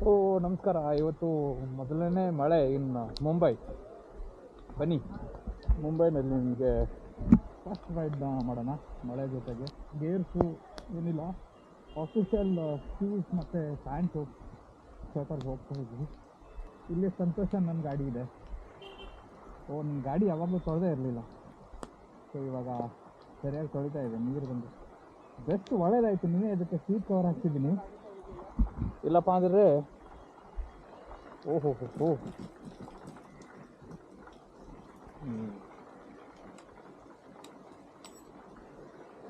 ಓ ನಮಸ್ಕಾರ. ಇವತ್ತು ಮೊದಲನೇ ಮಳೆ ಇನ್ನು ಮುಂಬೈ. ಬನ್ನಿ, ಮುಂಬೈನಲ್ಲಿ ನಿಮಗೆ ಫಸ್ಟ್ ರೈಡ್ನ ಮಾಡೋಣ ಮಳೆ ಜೊತೆಗೆ. ಗೇರ್ಸು ಏನಿಲ್ಲ, ಆಫಿಷಿಯಲ್ ಶೂಸ್ ಮತ್ತು ಪ್ಯಾಂಟು ಸ್ವೆಟರ್ಗೆ ಹೋಗ್ತಾ ಇದ್ವಿ. ಇಲ್ಲಿ ಸಂತೋಷ ನನ್ನ ಗಾಡಿ ಇದೆ. ನನ್ನ ಗಾಡಿ ಯಾವಾಗಲೂ ತೊಳೆದೇ ಇರಲಿಲ್ಲ, ಸೊ ಇವಾಗ ಸರಿಯಾಗಿ ತೊಳಿತಾ ಇದೆ. ನೀರು ಬಂದು ಬೆಸ್ಟ್ ಒಳ್ಳೇದಾಯಿತು. ನೀವೇ ಇದಕ್ಕೆ ಸೀಟ್ ಕವರ್ ಹಾಕ್ತಿದ್ದೀನಿ, ಇಲ್ಲಪ್ಪ ಅಂದರೆ ಓಹೋ ಹೋ.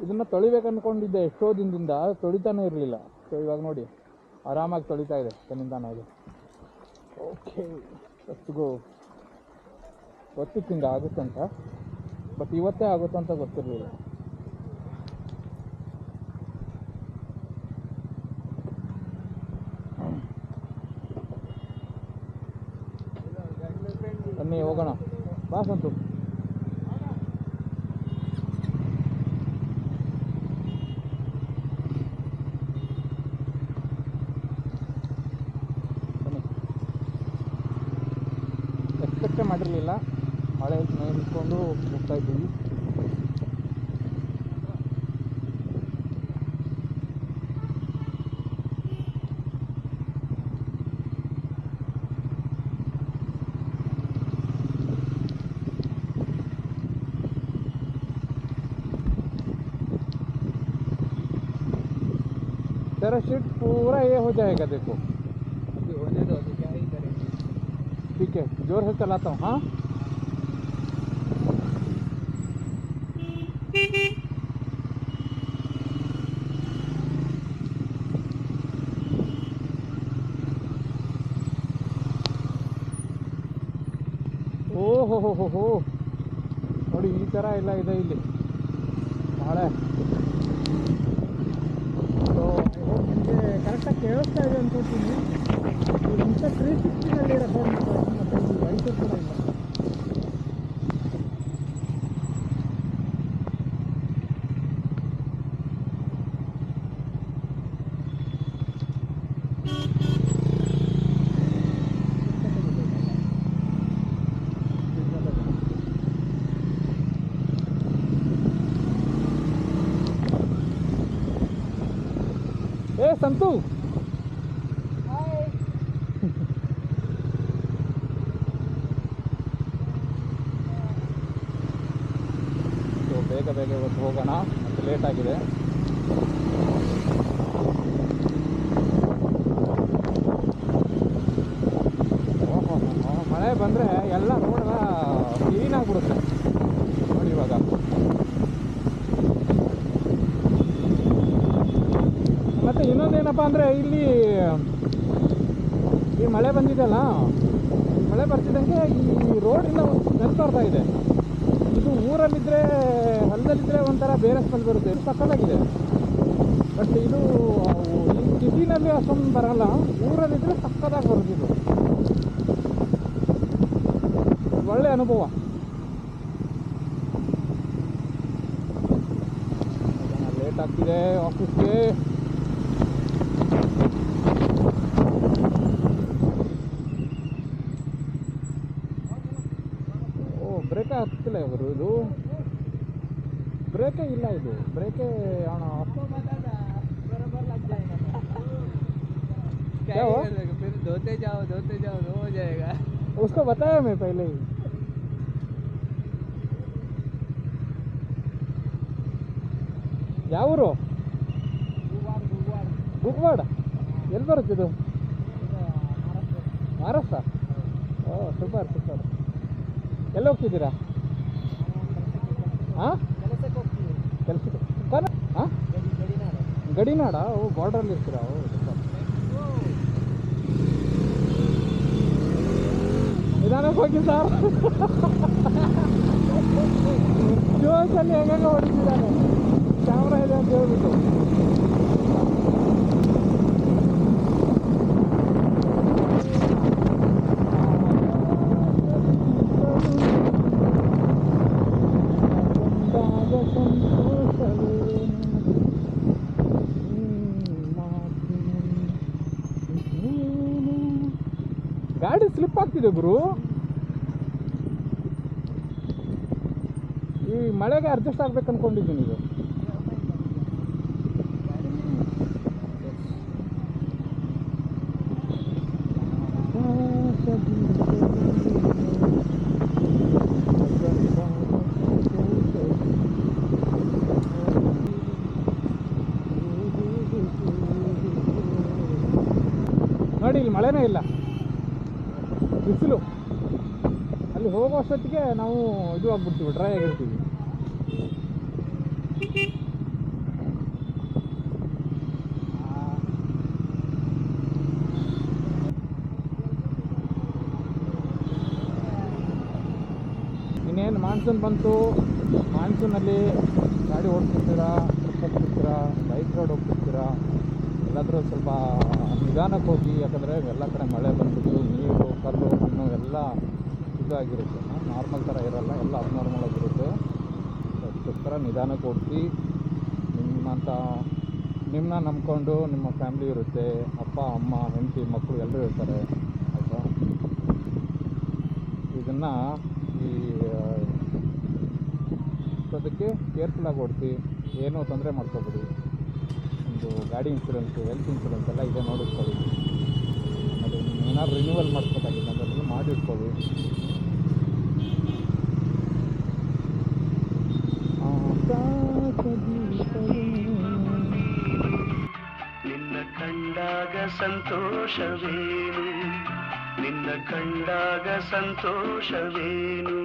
ಇದನ್ನು ತೊಳಿಬೇಕು ಅಂದ್ಕೊಂಡಿದ್ದೆ ಎಷ್ಟೋ ದಿನದಿಂದ, ತೊಳಿತಾನೆ ಇರಲಿಲ್ಲ. ಸೊ ಇವಾಗ ನೋಡಿ ಆರಾಮಾಗಿ ತೊಳಿತಾ ಇದೆ ತನ್ನಿಂದಾನೆ ಅದು. ಓಕೆ, ಗೋ. ಗೊತ್ತಿತ್ತು ಹಿಂಗೆ ಆಗುತ್ತಂತ, ಬಟ್ ಇವತ್ತೇ ಆಗುತ್ತಂತ ಗೊತ್ತಿರಲಿಲ್ಲ. ಬನ್ನಿ ಹೋಗೋಣ, ಬಾ ಸಂತು. ಬನ್ನಿ, ಎಕ್ಸ್ಪೆಕ್ಟೇ ಮಾಡಿರಲಿಲ್ಲ ಮಳೆ ನಿಂತ್ಕೊಂಡು ಹೋಗ್ತಾ ಇದ್ದೀವಿ. तेरा शीट पूरा ये हो जाएगा, देखो अभी होने दो, अभी क्या ही करेंगे। ठीक है, जोर से चलाता हूँ। हाँ, ಓಹೋ ಹೋ ಹೋ ನೋಡಿ, ಈ ಥರ ಎಲ್ಲ ಇದೆ ಇಲ್ಲಿ ಮಳೆ. ಸೊ ನಿಮಗೆ ಕರೆಕ್ಟಾಗಿ ಕೇಳಿಸ್ತಾ ಇದೆ ಅನ್ಕೋತೀನಿ. ಇಂಥ 360ನಲ್ಲಿ ರೆಕಾರ್ಡ್ ಮಾಡ್ತಾರೆ, ಮತ್ತು ಈ ವೈಸರ್ ಕೂಡ ಇಲ್ಲ. ए संतू, ಸೊ ಬೇಗ ಬೇಗ ಇವತ್ತು ಹೋಗೋಣ, ಮತ್ತು ಲೇಟ್ ಆಗಿದೆ. ಮಳೆ ಬಂದರೆ ಎಲ್ಲ ರೋಡ್ ಕ್ಲೀನ್ ಆಗಿಬಿಡುತ್ತೆ ನೋಡಿ ಇವಾಗ. ಮತ್ತು ಇನ್ನೊಂದೇನಪ್ಪ ಅಂದರೆ ಇಲ್ಲಿ ಈ ಮಳೆ ಬಂದಿದೆಯಲ್ಲ, ಮಳೆ ಬರ್ತಿದ್ದಂಗೆ ಈ ರೋಡಿಂದ ಒಂದು ಸ್ಮೆಲ್ ಬರ್ತಾ ಇದೆ. ಇದು ಊರಲ್ಲಿದ್ದರೆ, ಹೊಲದಲ್ಲಿದ್ದರೆ ಒಂಥರ ಬೇರೆ ಸ್ಮೆಲ್ ಬರುತ್ತೆ, ಇದು ಸಕ್ಕತ್ತಾಗಿದೆ. ಬಟ್ ಇದು ಈ ಸಿಟಿನಲ್ಲಿ ಅಷ್ಟೊಂದು ಬರಲ್ಲ, ಊರಲ್ಲಿದ್ದರೆ ಸಕ್ಕತ್ತಾಗಿ ಬರುತ್ತೆ. ಇದು ಒಳ್ಳೆ ಅನುಭವ. ಲೇಟ್ ಆಗ್ತಿದೆ ಆಫೀಸ್ಗೆ. ಬ್ರೇಕೇ ಹತ್ತಿಲ್ಲ ಇವರು, ಇದು ಬ್ರೇಕೇ ಇಲ್ಲ, ಇದು ಬ್ರೇಕೇ ಅವನ. फिर धोते जाओ तो हो जाएगा। उसको बताया मैं पहले ही. ಯಾವ ಊರು? ಗುಗ್ವಾಡ. ಎಲ್ಲಿ ಬರುತ್ತೆ ಇದು? ಮಹಾರಾಷ್ಟ್ರ. ಓ ಸೂಪರ್ ಸೂಪರ್. ಎಲ್ಲಿ ಹೋಗ್ತಿದ್ದೀರಾ? ಹಾಂ, ಕೆಲಸಕ್ಕೆ. ಹಾಂ, ಗಡಿನಾಡ. ಓ ಬಾರ್ಡ್ರಲ್ಲಿ ಇರ್ತೀರಾ? ಓ ನಿಧಾನಕ್ಕೆ ಹೋಗಿ ಸರ್. ಜೋಶಲ್ಲಿ ಹೆಂಗ ಹೊಡಿತಿದ್ದಾನೆ, ಕ್ಯಾಮ್ರಾ ಇದೆ ಅಂತ ಹೇಳ್ಬಿಟ್ಟು. ಗಾಡಿ ಸ್ಲಿಪ್ ಆಗ್ತಿದೆ ಗುರು. ಈ ಮಳೆಗೆ ಅಡ್ಜಸ್ಟ್ ಆಗ್ಬೇಕು ಅನ್ಕೊಂಡಿದ್ದೀನಿ ಇದು. ನೋಡಿ ಇಲ್ಲಿ ಮಳೆನೇ ಇಲ್ಲ, ಬಿಸಿಲು. ಅಲ್ಲಿ ಹೋಗೋ ಅಷ್ಟೊತ್ತಿಗೆ ನಾವು ಇದು ಆಗ್ಬಿಡ್ತೀವಿ, ಡ್ರೈ ಆಗಿರ್ತೀವಿ. ಇನ್ನೇನು ಮಾನ್ಸೂನ್ ಬಂತು. ಮಾನ್ಸೂನಲ್ಲಿ ಗಾಡಿ ಓಡಿಸ್ತಿರ್ತೀರಾ, ಟ್ರಿಪ್ ಹೋಗ್ತಿರ್ತೀರಾ, ಬೈಕ್ ರೋಡ್ ಹೋಗ್ತಿರ್ತೀರಾ, ಎಲ್ಲಾದರೂ ಸ್ವಲ್ಪ ನಿಧಾನಕ್ಕೆ ಹೋಗಿ. ಯಾಕಂದರೆ ಎಲ್ಲ ಕಡೆ ಮಳೆ ಬಂದ್ಬಿಟ್ಟು ನೀರು, ಕಲ್ಲು, ಮಣ್ಣು ಎಲ್ಲ ಇದಾಗಿರುತ್ತೆ. ನಾರ್ಮಲ್ ಥರ ಇರೋಲ್ಲ, ಎಲ್ಲ ಅಬ್ನಾರ್ಮಲ್ ಆಗಿರುತ್ತೆ. ಅದಕ್ಕೋಸ್ಕರ ನಿಧಾನಕ್ಕೆ ಓಡಿಸಿ. ನಿಮ್ಮನ್ನ ನಂಬ್ಕೊಂಡು ನಿಮ್ಮ ಫ್ಯಾಮ್ಲಿ ಇರುತ್ತೆ, ಅಪ್ಪ ಅಮ್ಮ ಹೆಂಡತಿ ಮಕ್ಕಳು ಎಲ್ಲರೂ ಇರ್ತಾರೆ ಆಯಿತಾ. ಇದನ್ನು ಅದಕ್ಕೆ ಕೇರ್ಫುಲ್ಲಾಗಿ ಓಡಿಸಿ, ಏನೂ ತೊಂದರೆ ಮಾಡ್ಕೋಬೇಡಿ. ಒಂದು ಗಾಡಿ ಇನ್ಶೂರೆನ್ಸು, ಹೆಲ್ತ್ ಇನ್ಶೂರೆನ್ಸ್ ಎಲ್ಲ ಇದೆ, ನೋಡಿಟ್ಕೊಳ್ಳಿ. ಆಮೇಲೆ ಏನಾದ್ರು ರಿನ್ಯೂವಲ್ ಮಾಡಿಸ್ಬೇಕಾಗಿತ್ತು ಅದನ್ನು ಮಾಡಿಟ್ಕೊಳ್ಳಿ. ನಿನ್ನ ಕಂಡಾಗ ಸಂತೋಷವೇನು, ನಿನ್ನ ಕಂಡಾಗ ಸಂತೋಷವೇನು.